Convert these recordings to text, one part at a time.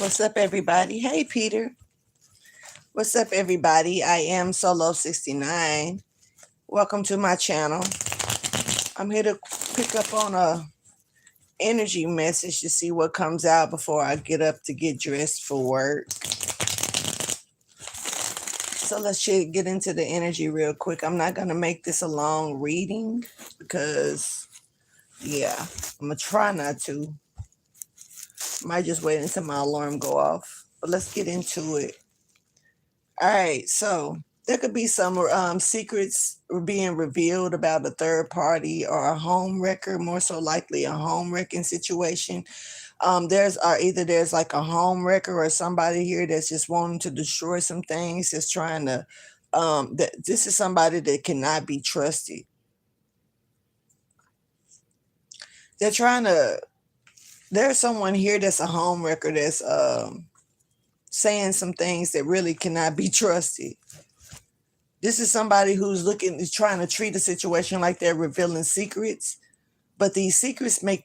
What's up, everybody? Hey, Peter. What's up, everybody? I am Solo69. Welcome to my channel. I'm here to pick up on a energy message to see what comes out before I get up to get dressed for work. So let's get into the energy real quick. I'm not going to make this a long reading because, yeah, I'm going to try not to. Might just wait until my alarm go off. But let's get into it. All right, so there could be some secrets being revealed about a third party or a home wrecker, more so likely a home wrecking situation. There's like a home wrecker or somebody here that's just wanting to destroy some things, just trying to. This is somebody that cannot be trusted. They're trying to. There's someone here that's a home wrecker that's saying some things that really cannot be trusted. This is somebody who's trying to treat a situation like they're revealing secrets, but these secrets they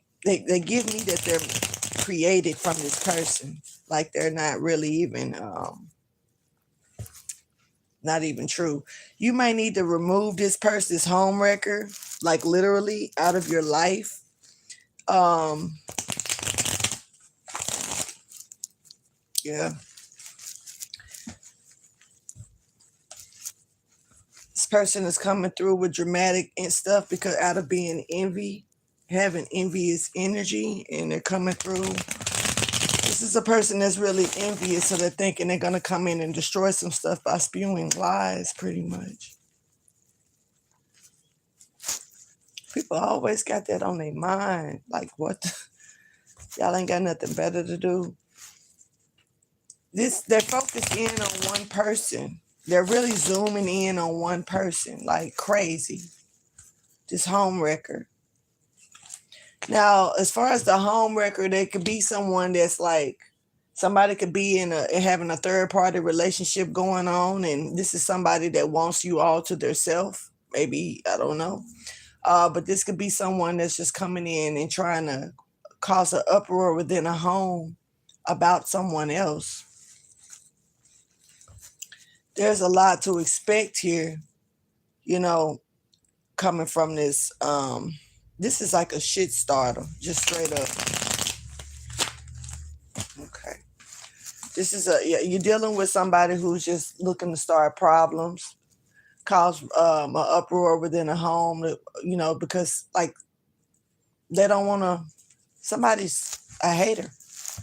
give me that they're created from this person, like they're not really even not even true. You might need to remove this home wrecker, like literally out of your life. Yeah. This person is coming through with dramatic and stuff because out of being having envious energy, and they're coming through. This is a person that's really envious, so they're thinking they're going to come in and destroy some stuff by spewing lies, pretty much. People always got that on their mind. Like, what? Y'all ain't got nothing better to do. They're focused in on one person. They're really zooming in on one person, like crazy. This home wrecker. Now, as far as the home wrecker, there could be someone that's like, somebody could be having a third party relationship going on, and this is somebody that wants you all to theirself. Maybe, I don't know. But this could be someone that's just coming in and trying to cause an uproar within a home about someone else. There's a lot to expect here, coming from this. This is like a shit starter, just straight up. Okay. This is you're dealing with somebody who's just looking to start problems, cause an uproar within a home, because like they don't want to, somebody's a hater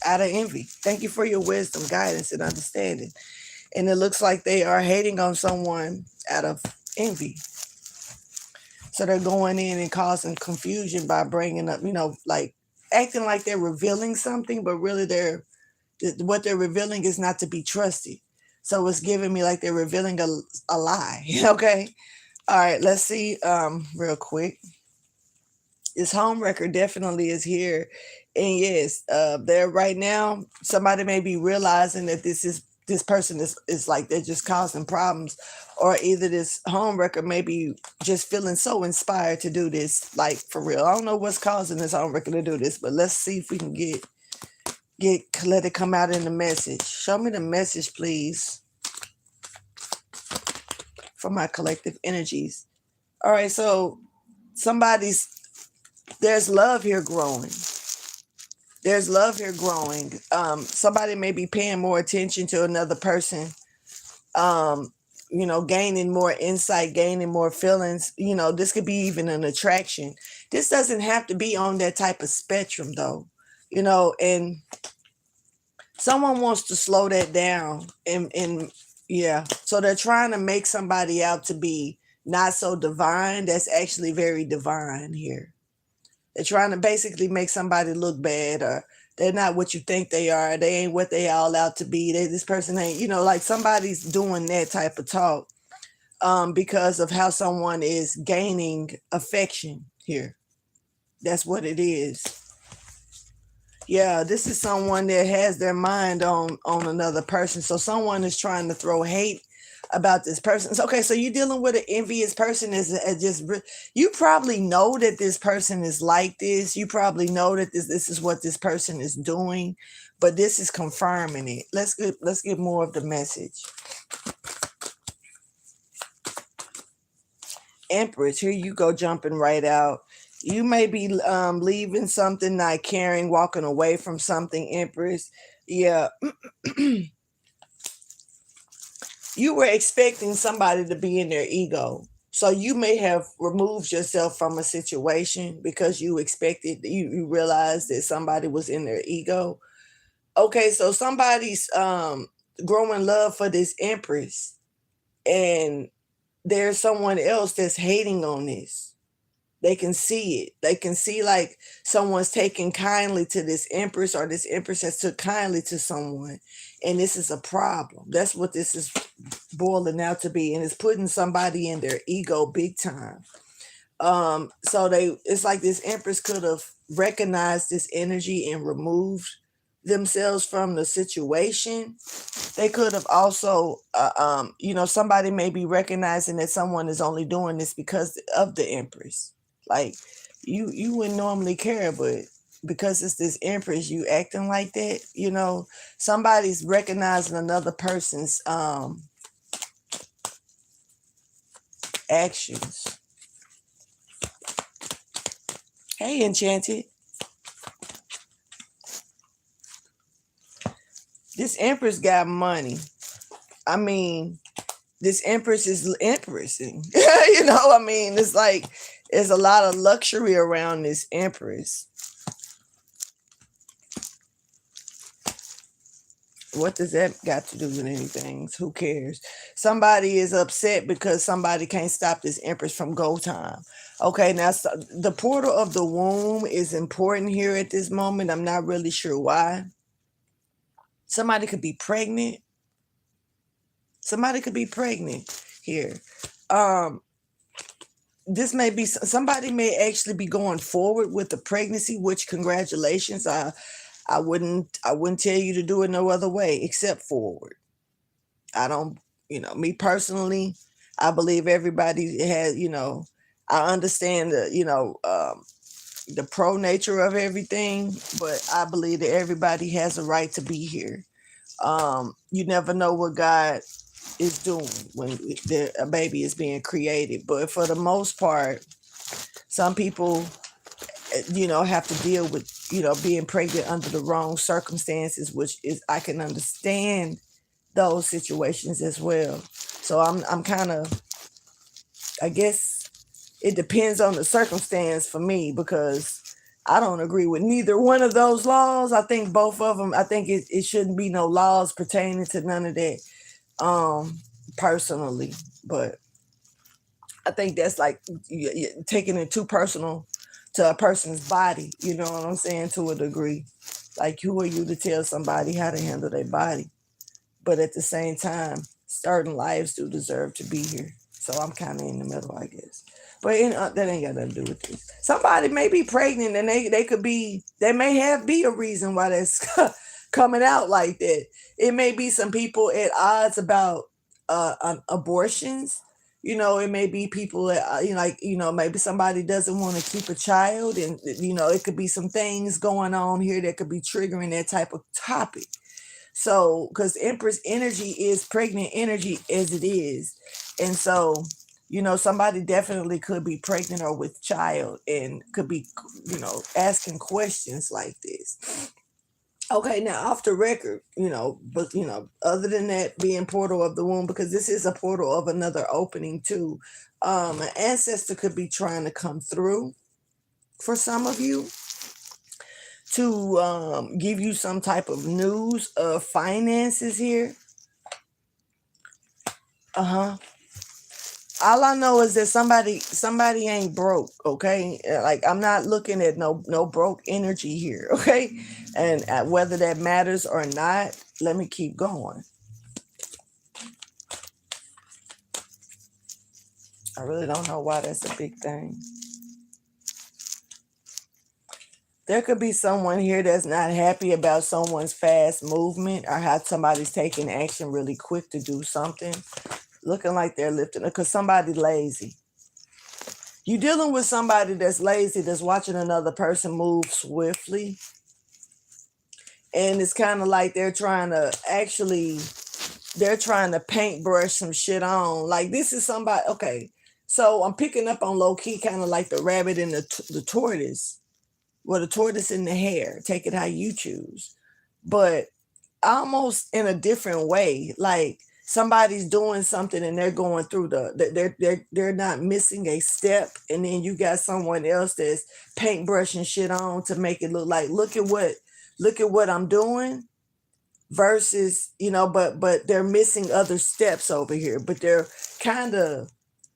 out of envy. Thank you for your wisdom, guidance, and understanding. And it looks like they are hating on someone out of envy. So they're going in and causing confusion by bringing up, like acting like they're revealing something, but really what they're revealing is not to be trusted. So it's giving me like they're revealing a lie. Okay. All right. Let's see real quick. This home wrecker definitely is here. And yes, there right now, somebody may be realizing that this person is like they're just causing problems, or either this home wrecker may be just feeling so inspired to do this, like for real. I don't know what's causing this home wrecker to do this, but let's see if we can let it come out in the message. Show me the message, please, for my collective energies. All right, so there's love here growing. There's love here growing. Somebody may be paying more attention to another person, gaining more insight, gaining more feelings. This could be even an attraction. This doesn't have to be on that type of spectrum, though, and someone wants to slow that down. And yeah, so they're trying to make somebody out to be not so divine. That's actually very divine here. They're trying to basically make somebody look bad, or they're not what you think they are. They ain't what they all out to be. This person ain't, like somebody's doing that type of talk because of how someone is gaining affection here. That's what it is. Yeah, this is someone that has their mind on another person. So someone is trying to throw hate about this person. So, okay, so you're dealing with an envious person is just you probably know that this person is like this. You probably know that this is what this person is doing, but this is confirming it. Let's get more of the message. Empress, here you go, jumping right out. You may be leaving something, not caring, walking away from something, Empress. Yeah. You were expecting somebody to be in their ego. So you may have removed yourself from a situation because you expected, you realized that somebody was in their ego. Okay, so somebody's growing love for this Empress, and there's someone else that's hating on this. They can see it. They can see like someone's taking kindly to this Empress, or this Empress has took kindly to someone, and this is a problem. That's what this is boiling out to be, and it's putting somebody in their ego big time. So it's like this Empress could have recognized this energy and removed themselves from the situation. They could have also somebody may be recognizing that someone is only doing this because of the Empress. Like you wouldn't normally care, but because it's this Empress, you acting like that. Somebody's recognizing another person's actions. Hey, Enchanted. This Empress got money. I mean, this Empress is empressing. It's like there's a lot of luxury around this Empress. What does that got to do with anything? Who cares? Somebody is upset because somebody can't stop this Empress from go time. Okay, now the portal of the womb is important here at this moment. I'm not really sure why. Somebody could be pregnant. Somebody could be pregnant here. This may be somebody may actually be going forward with the pregnancy, which congratulations. I wouldn't tell you to do it no other way except forward. I don't, me personally, I believe everybody has, I understand the pro nature of everything, but I believe that everybody has a right to be here. You never know what God is doing when a baby is being created, but for the most part, some people have to deal with being pregnant under the wrong circumstances, which is I can understand those situations as well. So I'm kind of, I guess it depends on the circumstance for me, because I don't agree with neither one of those laws. I think both of them, I think it shouldn't be no laws pertaining to none of that, personally. But I think that's like taking it too personal to a person's body, you know what I'm saying, to a degree. Like, who are you to tell somebody how to handle their body? But at the same time, certain lives do deserve to be here. So I'm kind of in the middle, I guess. But that ain't got nothing to do with this. Somebody may be pregnant, and they may be a reason why that's coming out like that. It may be some people at odds about abortions. It may be people that, maybe somebody doesn't want to keep a child, and, it could be some things going on here that could be triggering that type of topic. So, because Empress energy is pregnant energy as it is. And so, somebody definitely could be pregnant or with child and could be, asking questions like this. Okay, now off the record, but other than that being portal of the womb, because this is a portal of another opening too. An ancestor could be trying to come through for some of you to give you some type of news of finances here. All I know is that somebody ain't broke, okay? Like, I'm not looking at no broke energy here, okay? And whether that matters or not, let me keep going. I really don't know why that's a big thing. There could be someone here that's not happy about someone's fast movement, or how somebody's taking action really quick to do something. looking like they're lifting it because somebody lazy. You dealing with somebody that's lazy, that's watching another person move swiftly. And it's kind of like they're trying to paintbrush some shit on. Like this is somebody, okay. So I'm picking up on low key, kind of like the rabbit and the tortoise. Well, the tortoise and the hare. Take it how you choose. But almost in a different way. Like somebody's doing something and they're going through they're not missing a step, and then you got someone else that's paintbrushing shit on to make it look like look at what I'm doing versus, but they're missing other steps over here. But they're kind of,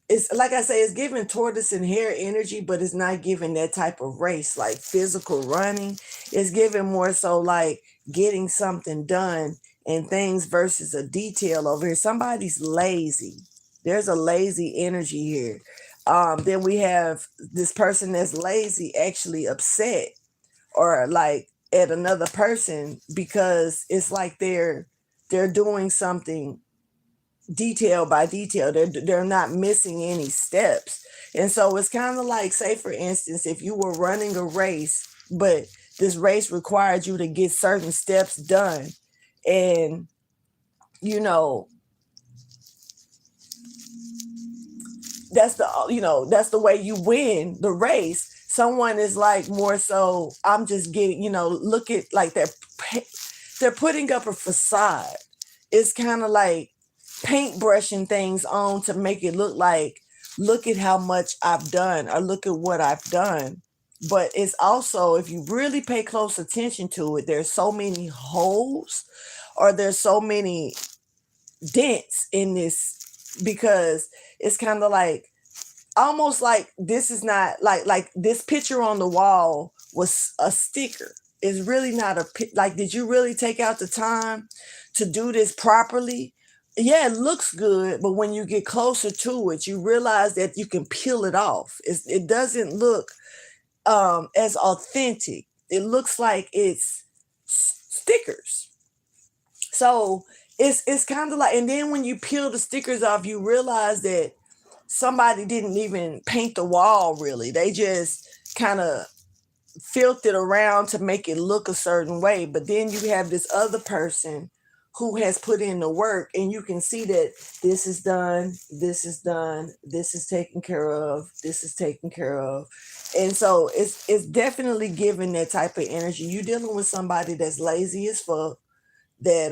it's like I say, it's giving tortoise and hare energy, but it's not giving that type of race, like physical running. It's giving more so like getting something done and things versus a detail over here. Somebody's lazy. There's a lazy energy here. Then we have this person that's lazy actually upset or like at another person because it's like they're doing something detail by detail. They're not missing any steps. And so it's kind of like, say for instance, if you were running a race, but this race required you to get certain steps done, and that's the way you win the race. Someone is like more so, I'm just getting, look at like they're putting up a facade. It's kind of like paintbrushing things on to make it look like, look at how much I've done or look at what I've done. But it's also, if you really pay close attention to it, there's so many holes or there's so many dents in this, because it's kind of like, almost like this is not like this picture on the wall was a sticker. It's really not like, did you really take out the time to do this properly? Yeah, it looks good, but when you get closer to it, you realize that you can peel it off. It doesn't look as authentic. It looks like it's stickers. So it's kind of like, and then when you peel the stickers off, you realize that somebody didn't even paint the wall really. They just kind of filled it around to make it look a certain way. But then you have this other person who has put in the work, and you can see that this is done, this is done, this is taken care of, this is taken care of. And so it's definitely giving that type of energy. You dealing with somebody that's lazy as fuck, that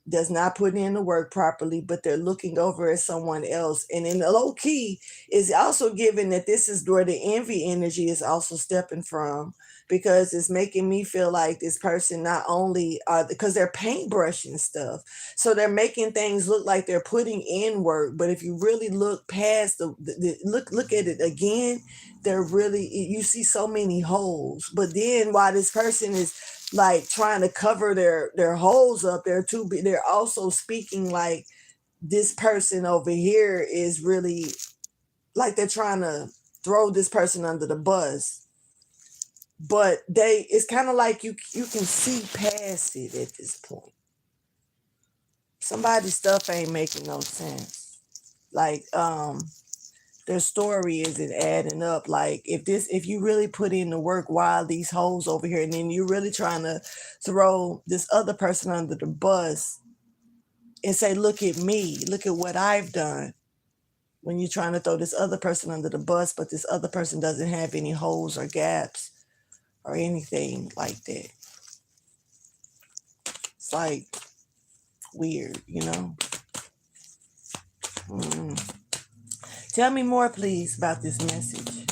does not put in the work properly, but they're looking over at someone else. And in the low key is also given that this is where the envy energy is also stepping from, because it's making me feel like this person not only because they're paintbrushing stuff, so they're making things look like they're putting in work, but if you really look past look at it again, they're really, you see so many holes. But then while this person is like trying to cover their holes up, they're also speaking like this person over here is really like they're trying to throw this person under the bus. But it's kind of like you can see past it at this point. Somebody's stuff ain't making no sense. Like their story isn't adding up. Like if you really put in the work, while these holes over here, and then you're really trying to throw this other person under the bus and say, look at me, look at what I've done, when you're trying to throw this other person under the bus, but this other person doesn't have any holes or gaps or anything like that. It's like weird, Tell me more, please, about this message.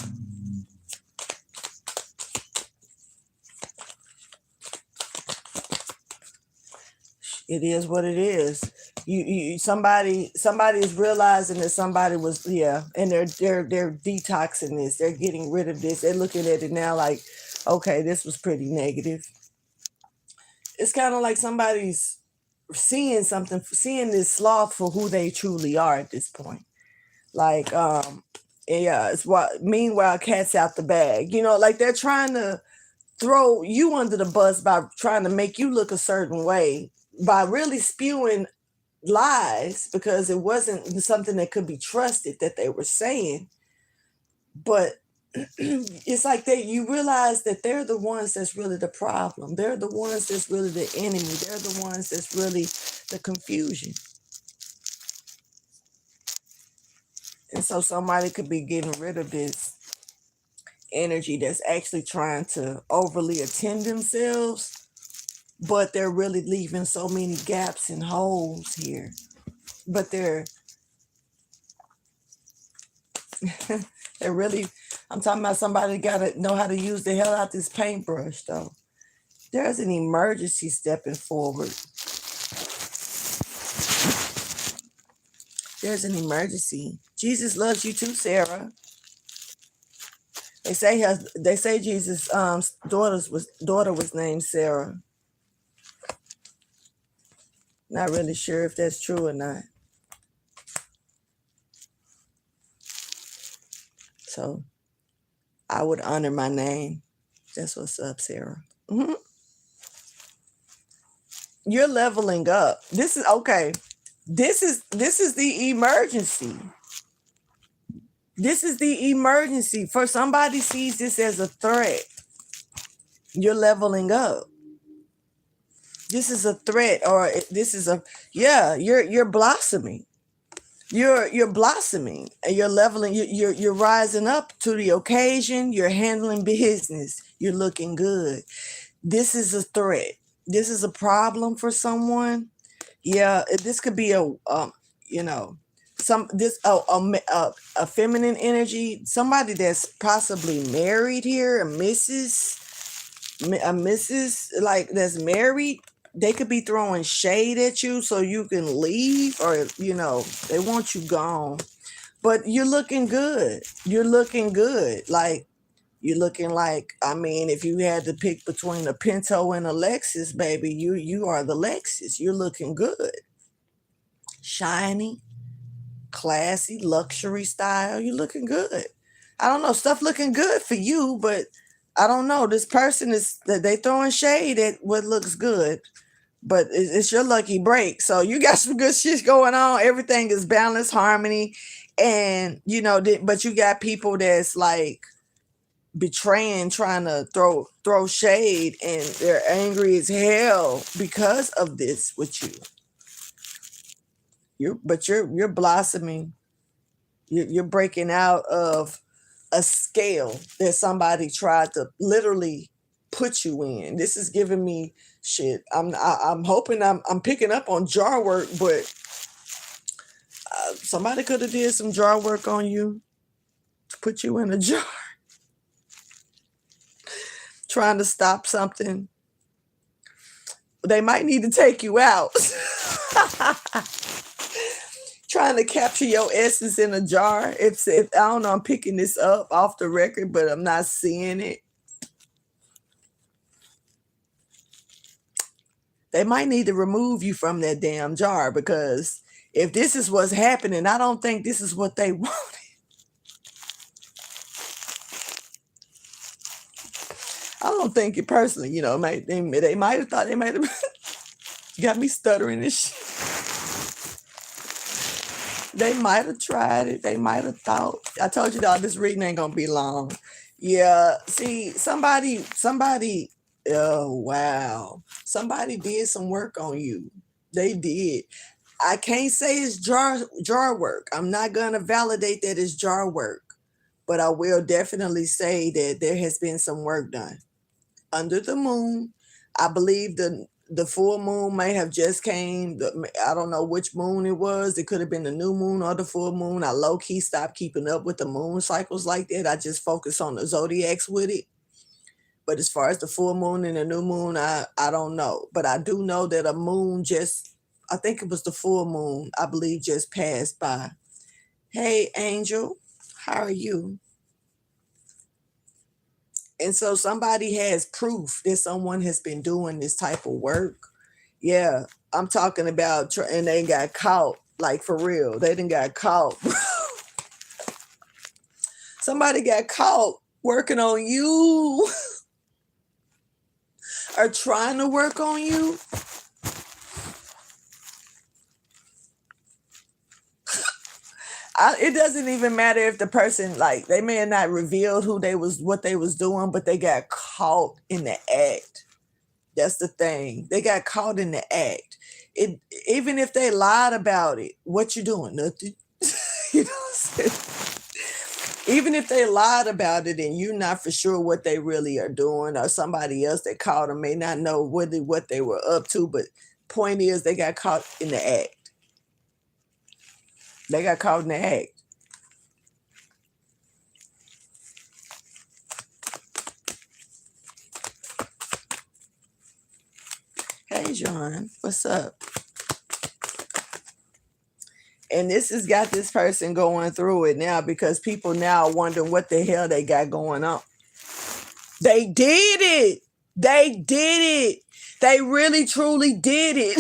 It is what it is. Somebody is realizing that somebody was, and they're detoxing this. They're getting rid of this. They're looking at it now like, okay, this was pretty negative. It's kind of like somebody's seeing this sloth for who they truly are at this point. Like, it's what, meanwhile, cat's out the bag. Like they're trying to throw you under the bus by trying to make you look a certain way, by really spewing lies because it wasn't something that could be trusted that they were saying. But it's like you realize that they're the ones that's really the problem. They're the ones that's really the enemy. They're the ones that's really the confusion. And so somebody could be getting rid of this energy that's actually trying to overly attend themselves, but they're really leaving so many gaps and holes here. But they're really, I'm talking about somebody gotta know how to use the hell out this paintbrush though. There's an emergency stepping forward. There's an emergency. Jesus loves you too, Sarah. They say Jesus' daughter was named Sarah. Not really sure if that's true or not. So I would honor my name. That's what's up, Sarah. Mm-hmm. You're leveling up. This is okay. This is the emergency. This is the emergency. For somebody sees this as a threat. You're leveling up. This is a threat, or this is you're blossoming. You're blossoming, and you're leveling. You're rising up to the occasion. You're handling business. You're looking good. This is a threat. This is a problem for someone. Yeah, this could be a feminine energy. Somebody that's possibly married here, a Mrs. Like that's married. They could be throwing shade at you so you can leave, or they want you gone. But you're looking good. You're looking good. Like you're looking like, I mean, if you had to pick between a Pinto and a Lexus, baby, you are the Lexus. You're looking good. Shiny, classy, luxury style. You're looking good. I don't know, stuff looking good for you, but I don't know. This person is that they throwing shade at what looks good, but it's your lucky break. So you got some good shit going on. Everything is balance, harmony, and but you got people that's like betraying, trying to throw shade, and they're angry as hell because of this with you. You're blossoming. You're breaking out of a scale that somebody tried to literally put you in. This is giving me shit. I'm hoping I'm picking up on jar work, but somebody could have did some jar work on you to put you in a jar, trying to stop something. They might need to take you out. Trying to capture your essence in a jar. If I don't know, I'm picking this up off the record, but I'm not seeing it. They might need to remove you from that damn jar, because if this is what's happening, I don't think this is what they wanted. I don't think it personally, they might have thought, they might have got me stuttering and shit. They might have tried it. They might have thought. I told you, this reading ain't gonna be long. Yeah, see, somebody, oh wow. Somebody did some work on you. They did. I can't say it's jar work. I'm not gonna validate that it's jar work, but I will definitely say that there has been some work done. Under the moon, I believe the full moon may have just came. I don't know which moon it was. It could have been the new moon or the full moon. I low-key stopped keeping up with the moon cycles like that. I just focus on the zodiacs with it. But as far as the full moon and the new moon, I don't know. But I do know that a moon I think it was the full moon, I believe, just passed by. Hey, Angel, how are you? And so somebody has proof that someone has been doing this type of work. Yeah, I'm talking about, and they got caught, like for real. They didn't got caught. Somebody got caught working on you or trying to work on you. it doesn't even matter if the person, like, they may have not revealed what they was doing, but they got caught in the act. That's the thing. They got caught in the act. It Even if they lied about it, what you doing? Nothing. You know what I'm saying? Even if they lied about it and you're not for sure what they really are doing, or somebody else that caught them may not know what they were up to, but point is they got caught in the act. They got caught in the act. Hey, John, what's up? And this has got this person going through it now because people now are wondering what the hell they got going on. They did it. They did it. They really truly did it.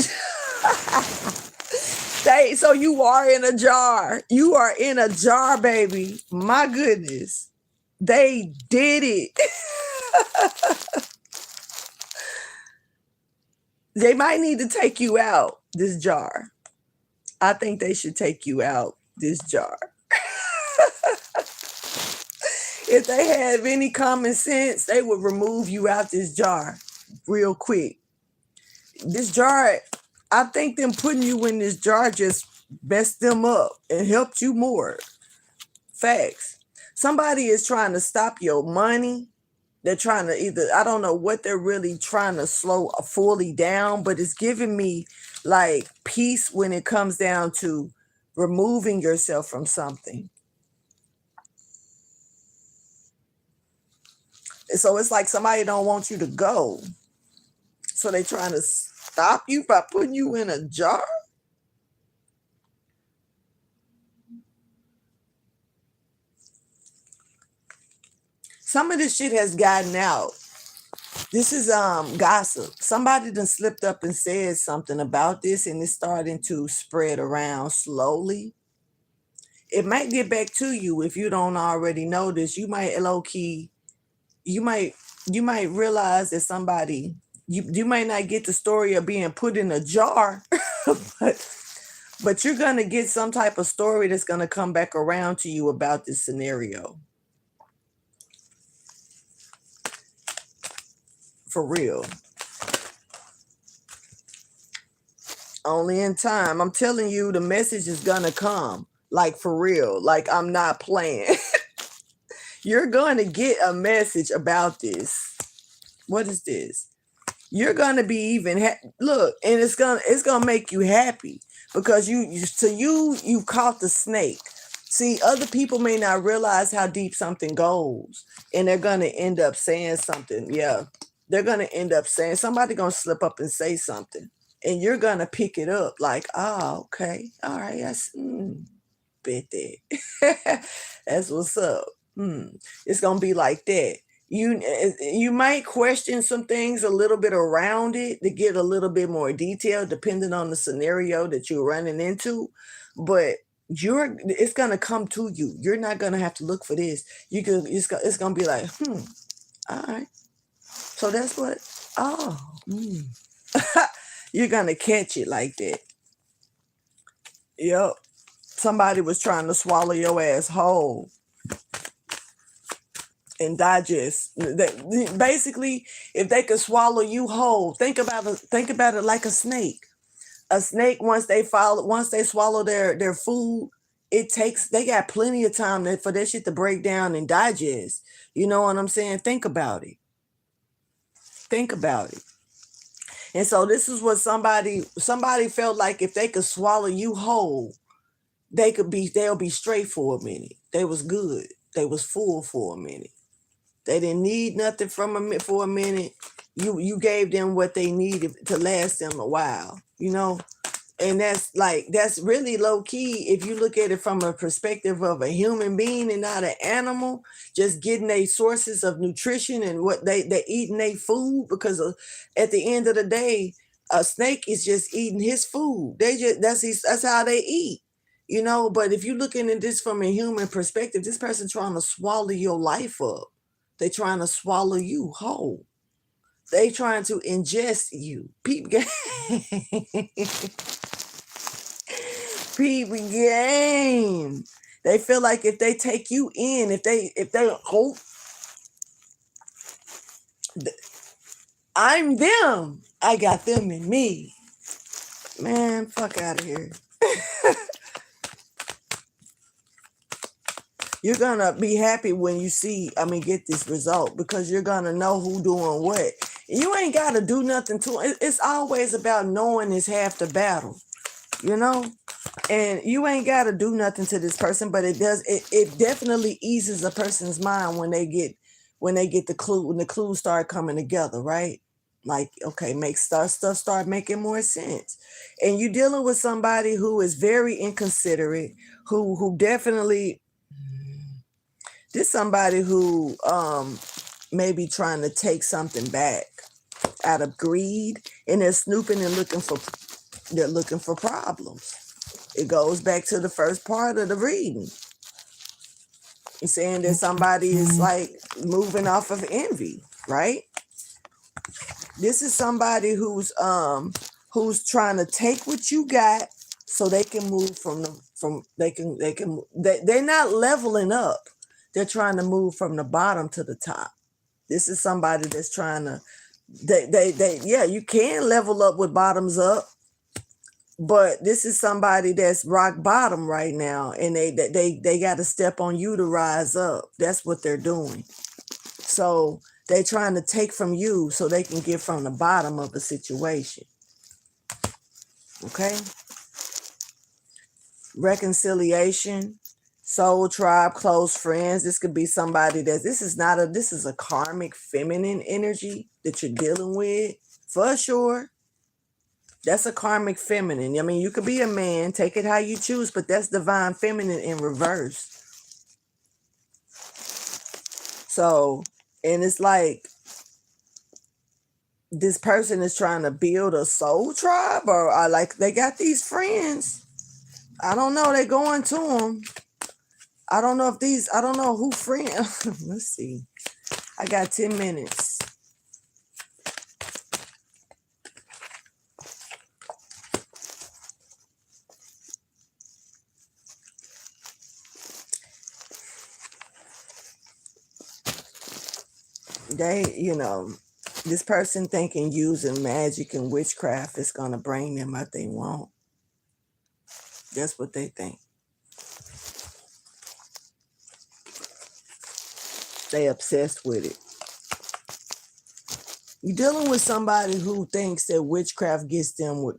So you are in a jar. You are in a jar, baby. My goodness. They did it. They might need to take you out this jar. I think they should take you out this jar. If they have any common sense, they would remove you out this jar real quick. This jar, I think them putting you in this jar just messed them up and helped you more. Facts. Somebody is trying to stop your money. They're trying to I don't know what they're really trying to slow fully down, but it's giving me like peace when it comes down to removing yourself from something. So it's like somebody don't want you to go. So they're trying to stop you by putting you in a jar. Some of this shit has gotten out. This is gossip. Somebody done slipped up and said something about this, and it's starting to spread around slowly. It might get back to you if you don't already know this. You might low key, you might realize that somebody, you might not get the story of being put in a jar, but you're gonna get some type of story that's gonna come back around to you about this scenario. For real. Only in time. I'm telling you, the message is gonna come. Like, for real. Like, I'm not playing. You're going to get a message about this. What is this? You're gonna be even look, and it's gonna make you happy because you caught the snake. See, other people may not realize how deep something goes, and they're gonna end up saying something. Yeah, they're gonna end up saying somebody gonna slip up and say something, and you're gonna pick it up like, oh, okay, all right, yes, bet that. That's what's up. It's gonna be like that. You might question some things a little bit around it to get a little bit more detail depending on the scenario that you're running into, but it's gonna come to you. You're not gonna have to look for this. It's gonna be like, all right. So that's what. Oh, you're gonna catch it like that. Yep. Somebody was trying to swallow your ass whole and digest. Basically, if they could swallow you whole, think about it like a snake. A snake, once they swallow their food, they got plenty of time for that shit to break down and digest. You know what I'm saying? Think about it. Think about it. And so this is what somebody felt like if they could swallow you whole, they'll be straight for a minute. They was good. They was full for a minute. They didn't need nothing for a minute. You gave them what they needed to last them a while, you know? And that's really low key if you look at it from a perspective of a human being and not an animal, just getting their sources of nutrition and what they eating their food, because at the end of the day, a snake is just eating his food. That's how they eat. You know, but if you're looking at this from a human perspective, this person trying to swallow your life up. They trying to swallow you whole. They trying to ingest you. Peep game. Peep game. They feel like if they take you in, if they oh, I'm them. I got them in me. Man, fuck out of here. You're gonna be happy when you get this result, because you're gonna know who doing what. You ain't gotta do nothing to it. It's always about knowing is half the battle, you know? And you ain't gotta do nothing to this person, but it definitely eases a person's mind when they get the clue, when the clues start coming together, right? Like, okay, stuff start making more sense. And you're dealing with somebody who is very inconsiderate, who definitely, this somebody who may be trying to take something back out of greed, and they're snooping and looking for problems. It goes back to the first part of the reading. It's saying that somebody is like moving off of envy, right? This is somebody who's trying to take what you got so they can move they're not leveling up. They're trying to move from the bottom to the top. This is somebody that's trying to, you can level up with bottoms up, but this is somebody that's rock bottom right now, and they got to step on you to rise up. That's what they're doing. So they're trying to take from you so they can get from the bottom of a situation. Okay? Reconciliation, soul tribe, close friends. This could be somebody this is a karmic feminine energy that you're dealing with, for sure. That's a karmic feminine. I mean, you could be a man, take it how you choose, but that's divine feminine in reverse. So, and it's like this person is trying to build a soul tribe, or like they got these friends. I don't know. They're going to them. I don't know who friend. Let's see. I got 10 minutes. This person thinking using magic and witchcraft is going to bring them what they want. That's what they think. They obsessed with it. You're dealing with somebody who thinks that witchcraft gets them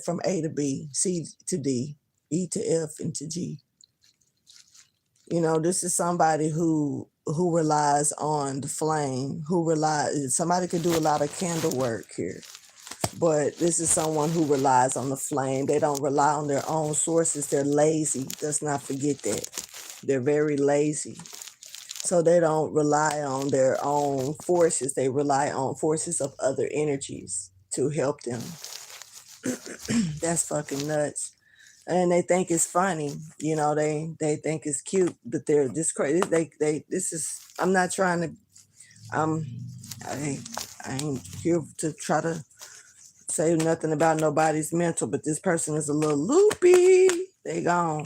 from A to B, C to D, E to F, and to G. This is somebody who relies on the flame, somebody could do a lot of candle work here, but this is someone who relies on the flame. They don't rely on their own sources. They're lazy. Let's not forget that. They're very lazy. So they don't rely on their own forces. They rely on forces of other energies to help them. That's fucking nuts. And they think it's funny, they think it's cute, but they're this crazy. I'm not trying to, I ain't here to try to say nothing about nobody's mental, but this person is a little loopy. They gone.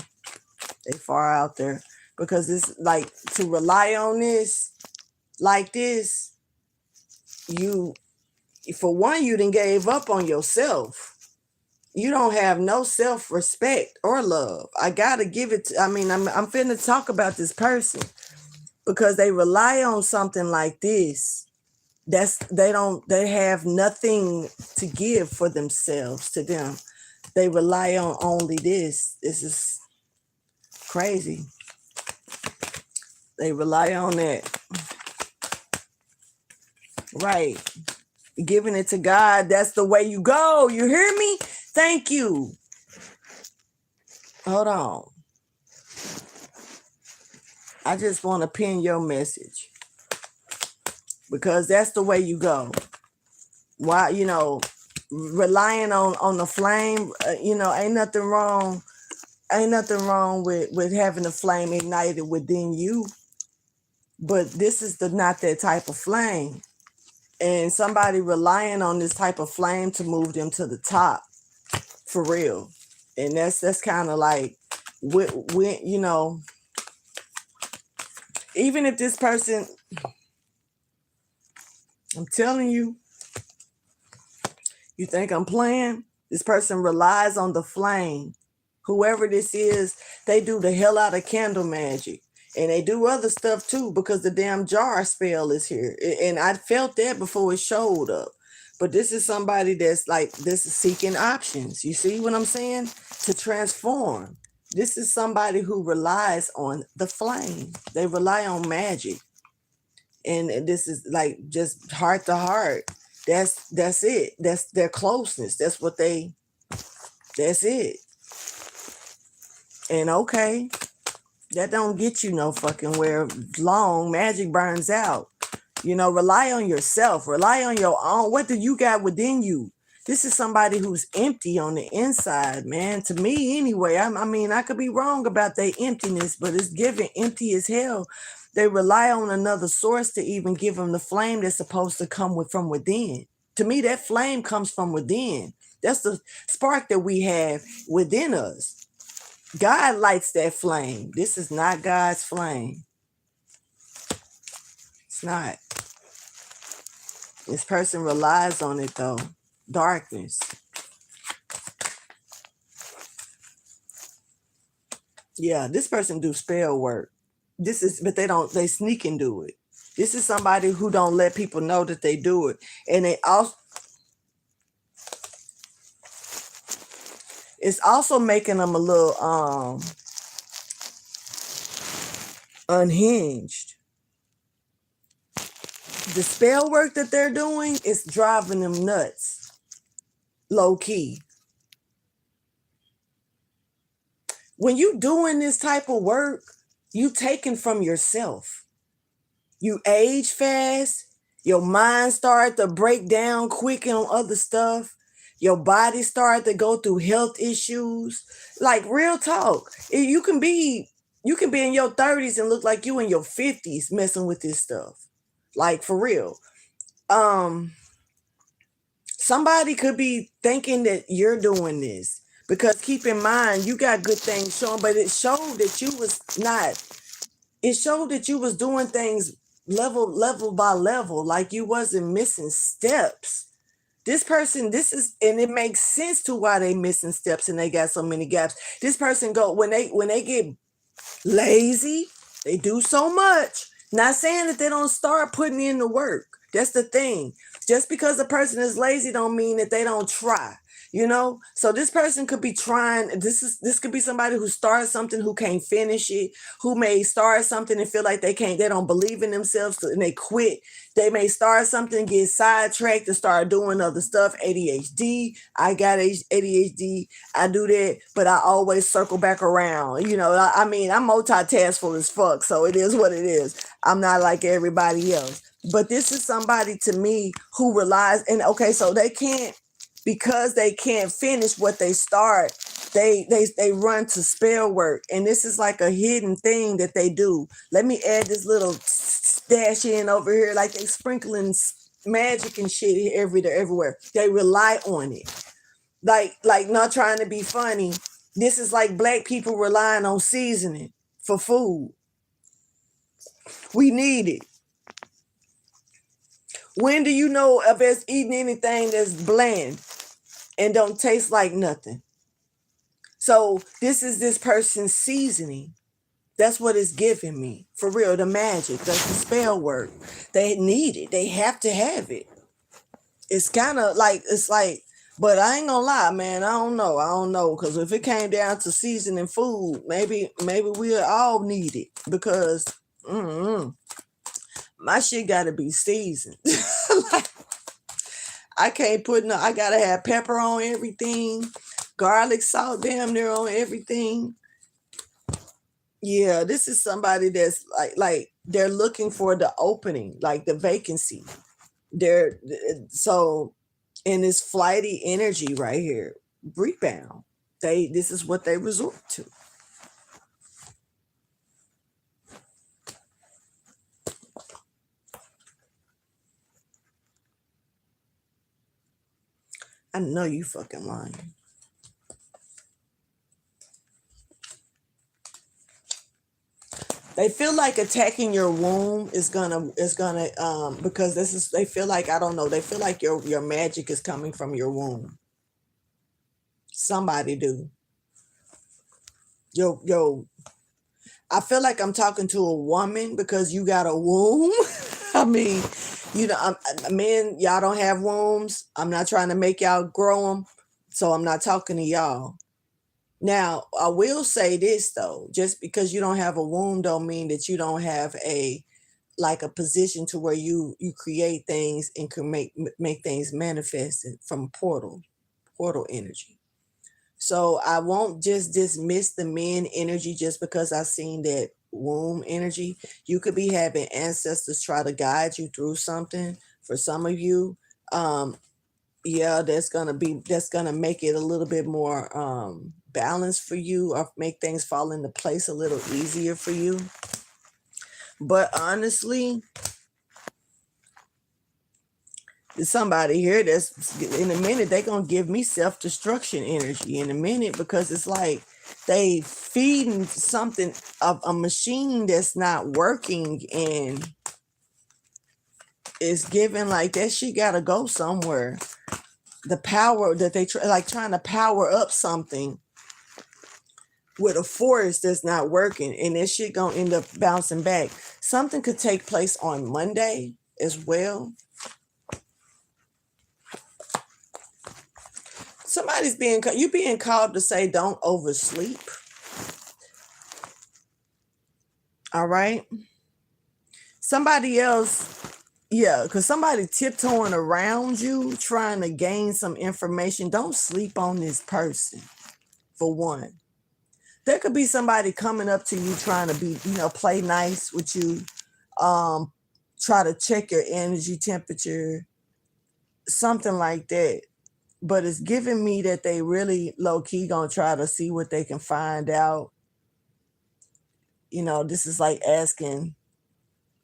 They far out there, because this, like, to rely on this like this, for one, you done gave up on yourself. You don't have no self-respect or love. I gotta give it I'm finna talk about this person, because they rely on something like this. They have nothing to give for themselves, to them. They rely on only this. This is crazy. They rely on that. Right. Giving it to God, that's the way you go. You hear me? Thank you. Hold on. I just want to pin your message, because that's the way you go. Why, relying on the flame, ain't nothing wrong. Ain't nothing wrong with having the flame ignited within you. But this is not that type of flame. And somebody relying on this type of flame to move them to the top. For real. And that's kind of like, when even if this person, I'm telling you, you think I'm playing? This person relies on the flame. Whoever this is, they do the hell out of candle magic. And they do other stuff too because the damn jar spell is here. And I felt that before it showed up. But this is somebody that's like, this is seeking options. You see what I'm saying? To transform. This is somebody who relies on the flame. They rely on magic. And this is like just heart to heart. That's it. That's their closeness. That's it. And okay, that don't get you no fucking where long. Magic burns out. Rely on yourself. Rely on your own. What do you got within you? This is somebody who's empty on the inside, man. To me, anyway. I mean, I could be wrong about their emptiness, but it's given empty as hell. They rely on another source to even give them the flame that's supposed to come from within. To me, that flame comes from within. That's the spark that we have within us. God lights that flame. This is not God's flame. It's not. This person relies on it though. Darkness. Yeah, this person do spell work. But they sneak and do it. This is somebody who don't let people know that they do it. And it's also making them a little unhinged. The spell work that they're doing is driving them nuts. Low key. When you doing this type of work, you taking from yourself. You age fast. Your mind start to break down quick on other stuff. Your body start to go through health issues. Like real talk. You can be in your 30s and look like you in your 50s messing with this stuff. Like for real. Somebody could be thinking that you're doing this. Because keep in mind, you got good things showing, but it showed that you was not. It showed that you was doing things level by level, like you wasn't missing steps. This person, and it makes sense to why they missing steps and they got so many gaps. This person when they get lazy, they do so much. Not saying that they don't start putting in the work. That's the thing. Just because a person is lazy don't mean that they don't try. So this person could be trying. This could be somebody who started something who can't finish it, who may start something and feel like they don't believe in themselves and they quit. They may start something, get sidetracked and start doing other stuff. ADHD. I got ADHD. I do that, but I always circle back around. I mean, I'm multitaskful as fuck, so it is what it is. I'm not like everybody else. But this is somebody to me who relies, and okay, so they can't, because they can't finish what they start, they run to spell work. And this is like a hidden thing that they do. Let me add this little stash in over here, like they sprinkling magic and shit everywhere. They rely on it. Like not trying to be funny. This is like black people relying on seasoning for food. We need it. When do you know of us eating anything that's bland and don't taste like nothing? So this is this person's seasoning. That's what it's giving me. For real, the magic, that's the spell work. They need it. They have to have it. It's kind of like, but I ain't gonna lie, man. I don't know. Because if it came down to seasoning food, maybe we'll all need it. Because my shit gotta be seasoned. I can't I gotta have pepper on everything, garlic, salt damn near on everything. Yeah, this is somebody that's like they're looking for the opening, like the vacancy. So in this flighty energy right here, rebound. This is what they resort to. I know you fucking lying. They feel like attacking your womb is gonna because they feel like, I don't know, they feel like your magic is coming from your womb. Somebody do. Yo, I feel like I'm talking to a woman because you got a womb. I mean, men, y'all don't have wombs. I'm not trying to make y'all grow them, so I'm not talking to y'all. Now, I will say this though, just because you don't have a womb don't mean that you don't have a position to where you create things and can make things manifest from portal energy. So I won't just dismiss the men energy just because I seen that womb energy. You could be having ancestors try to guide you through something. For some of you, um, yeah, that's gonna make it a little bit more balanced for you, or make things fall into place a little easier for you. But honestly, there's somebody here that's in a minute they gonna give me self-destruction energy in a minute, because it's like they feeding something of a machine that's not working, and it's giving like that shit gotta go somewhere. The power that they trying to power up something with a force that's not working, and this shit gonna end up bouncing back. Something could take place on Monday as well. Somebody's being called to say don't oversleep. All right. Somebody else, yeah, because somebody tiptoeing around you trying to gain some information. Don't sleep on this person, for one. There could be somebody coming up to you trying to be, play nice with you, try to check your energy temperature, something like that. But it's giving me that they really low key gonna try to see what they can find out. This is like asking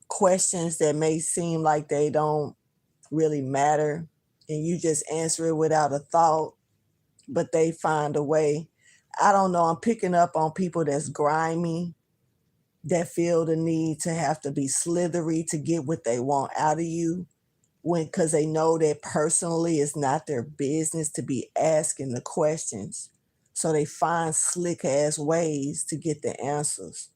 questions that may seem like they don't really matter, and you just answer it without a thought, but they find a way. I don't know. I'm picking up on people that's grimy, that feel the need to have to be slithery to get what they want out of you, because they know that personally it's not their business to be asking the questions. So they find slick ass ways to get the answers.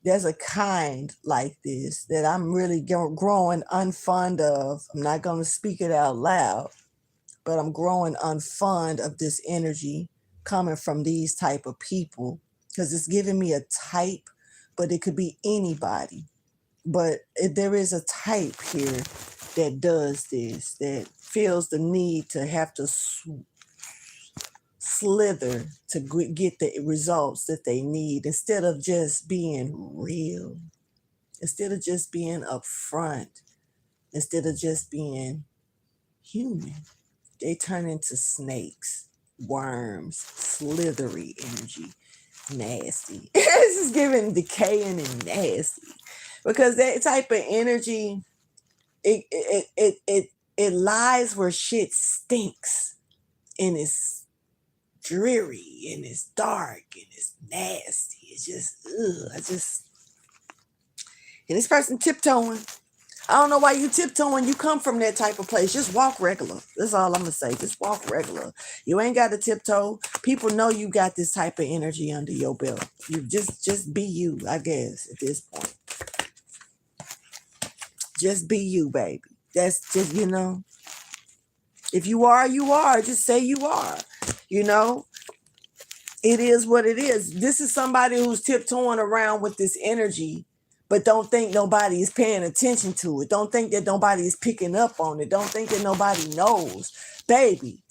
There's a kind like this that I'm really growing unfond of. I'm not going to speak it out loud, but I'm growing unfond of this energy coming from these type of people, because it's giving me a type, but it could be anybody. But there is a type here that does this, that feels the need to have to slither to get the results that they need, instead of just being real, instead of just being upfront, instead of just being human. They turn into snakes, worms, slithery energy, nasty. This is giving decaying and nasty, because that type of energy, it lies where shit stinks, and it's dreary and it's dark and it's nasty. It's just, and this person tiptoeing. I don't know why you tiptoeing. You come from that type of place. Just walk regular. That's all I'm gonna say. Just walk regular. You ain't got to tiptoe. People know you got this type of energy under your belt. You just be you, I guess, at this point. Just be you, baby. That's just, if you are, you are. Just say you are. It is what it is. This is somebody who's tiptoeing around with this energy, but don't think nobody is paying attention to it. Don't think that nobody is picking up on it. Don't think that nobody knows. Baby,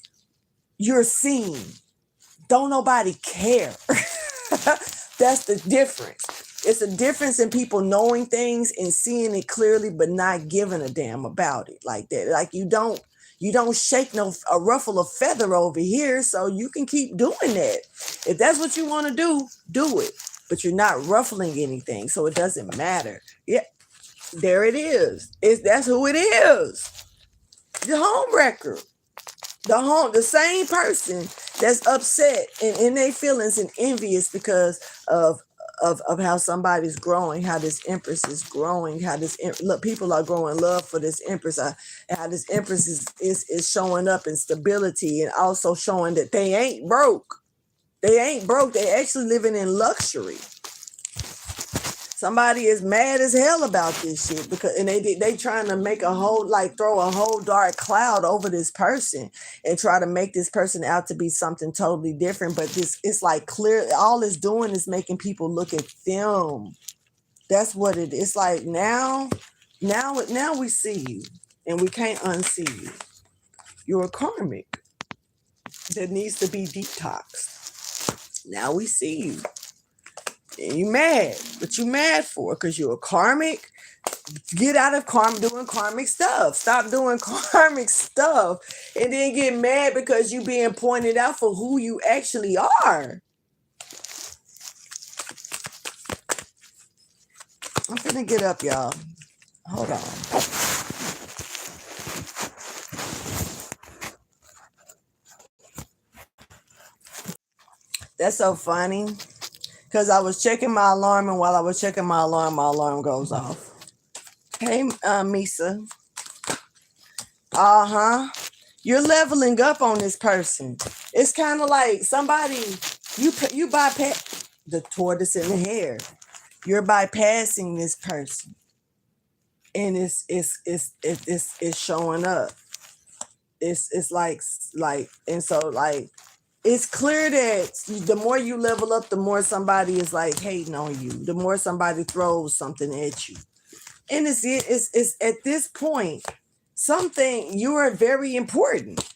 you're seen. Don't nobody care. That's the difference. It's a difference in people knowing things and seeing it clearly, but not giving a damn about it like that. Like you don't shake a ruffle of feather over here, so you can keep doing that. If that's what you want to do it. But you're not ruffling anything, so it doesn't matter. Yeah, there it is. That's who it is. The home wrecker. The same person that's upset and in their feelings and envious because of of how somebody's growing, how this Empress is growing, how look, people are growing love for this Empress, how this Empress is showing up in stability, and also showing that they ain't broke. They ain't broke. They actually living in luxury. Somebody is mad as hell about this shit because, and they trying to make a whole, like, throw a whole dark cloud over this person and try to make this person out to be something totally different. But this, it's like clear, all it's doing is making people look at them. That's what it is. Like now we see you and we can't unsee you. You're a karmic that needs to be detoxed. Now we see you. And you mad, but you mad for it because you're a karmic. Get out of doing karmic stuff. Stop doing karmic stuff, and then get mad because you being pointed out for who you actually are. I'm finna get up, y'all. Hold on. That's so funny. Because I was checking my alarm, and while I was checking my alarm goes off. Hey, Misa. You're leveling up on this person. It's kind of like somebody, you bypass the tortoise in the hare. You're bypassing this person. And it's showing up. It's like, and so like, it's clear that the more you level up, the more somebody is like hating on you, the more somebody throws something at you. And it's at this point, something, you are very important.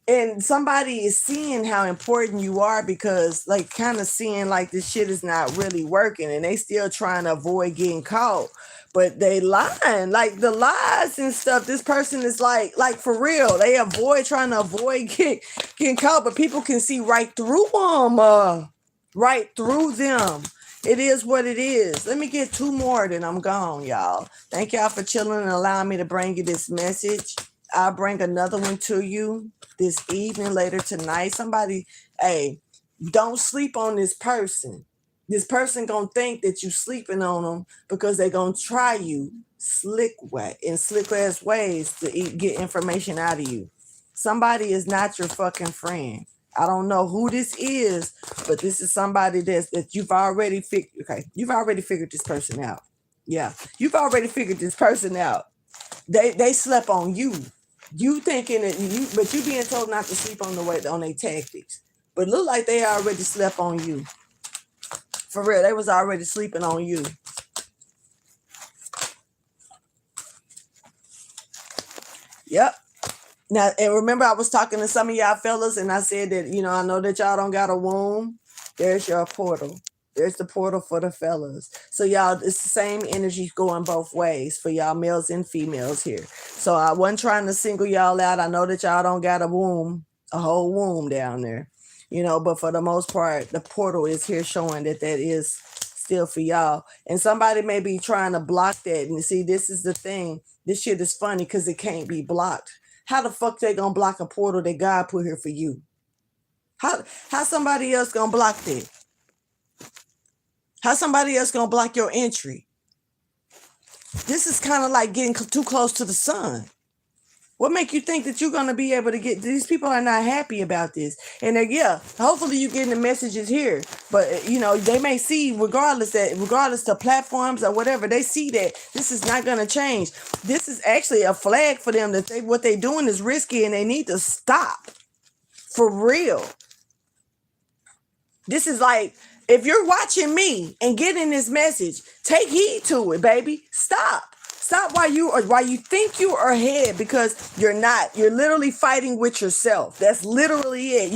And somebody is seeing how important you are because, like, kind of seeing like this shit is not really working and they still trying to avoid getting caught. But they lying, like the lies and stuff. This person is like for real. They trying to avoid getting caught, but people can see right through them, right through them. It is what it is. Let me get 2 more, then I'm gone, y'all. Thank y'all for chilling and allowing me to bring you this message. I'll bring another one to you this evening, later tonight. Somebody, hey, don't sleep on this person. This person gonna think that you sleeping on them because they gonna try you slick ass ways to get information out of you. Somebody is not your fucking friend. I don't know who this is, but this is somebody that you've already figured. Okay, you've already figured this person out. Yeah, you've already figured this person out. They slept on you. You thinking that but you being told not to sleep on their tactics. But look like they already slept on you. For real, they was already sleeping on you. Yep. Now, and remember, I was talking to some of y'all fellas, and I said that, I know that y'all don't got a womb. There's your portal. There's the portal for the fellas. So y'all, it's the same energy going both ways for y'all males and females here. So I wasn't trying to single y'all out. I know that y'all don't got a whole womb down there, but for the most part, the portal is here showing that is still for y'all. And somebody may be trying to block that. And see, this is the thing. This shit is funny because it can't be blocked. How the fuck they gonna block a portal that God put here for you? How somebody else gonna block that? How somebody else gonna block your entry? This is kind of like getting too close to the sun. What make you think that you're gonna be able to get? These people are not happy about this, and hopefully you're getting the messages here. But they may see, regardless to platforms or whatever, they see that this is not gonna change. This is actually a flag for them that what they're doing is risky and they need to stop. For real. This is like, if you're watching me and getting this message, take heed to it, baby. Stop while you think you are ahead, because you're not. You're literally fighting with yourself. That's literally it.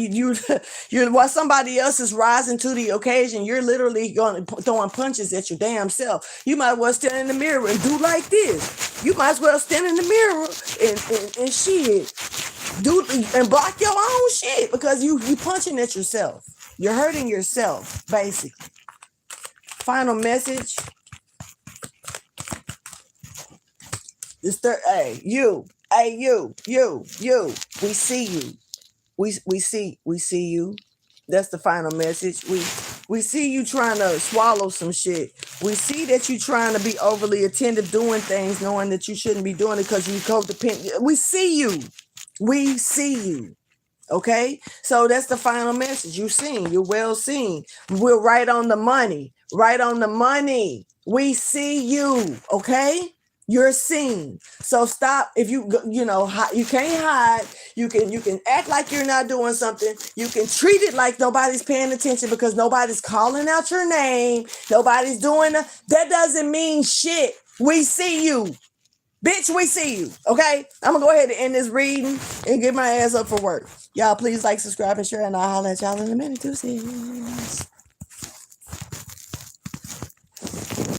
You're while somebody else is rising to the occasion, you're literally throwing punches at your damn self. You might as well stand in the mirror and do like this. You might as well stand in the mirror and shit. And block your own shit, because you punching at yourself. You're hurting yourself, basically. Final message. Hey, you. We see you. We see you. That's the final message. We see you trying to swallow some shit. We see that you trying to be overly attentive doing things knowing that you shouldn't be doing it because you codependent. We see you. We see you. Okay? So that's the final message. You seen. You're well seen. We're right on the money. Right on the money. We see you. Okay? You're seen. So stop. If you you can't hide. You can act like you're not doing something. You can treat it like nobody's paying attention because nobody's calling out your name. Nobody's doing that doesn't mean shit. We see you. Bitch, we see you. Okay? I'm gonna go ahead and end this reading and get my ass up for work. Y'all please like, subscribe, and share, and I'll holler at y'all in a minute. Deuces.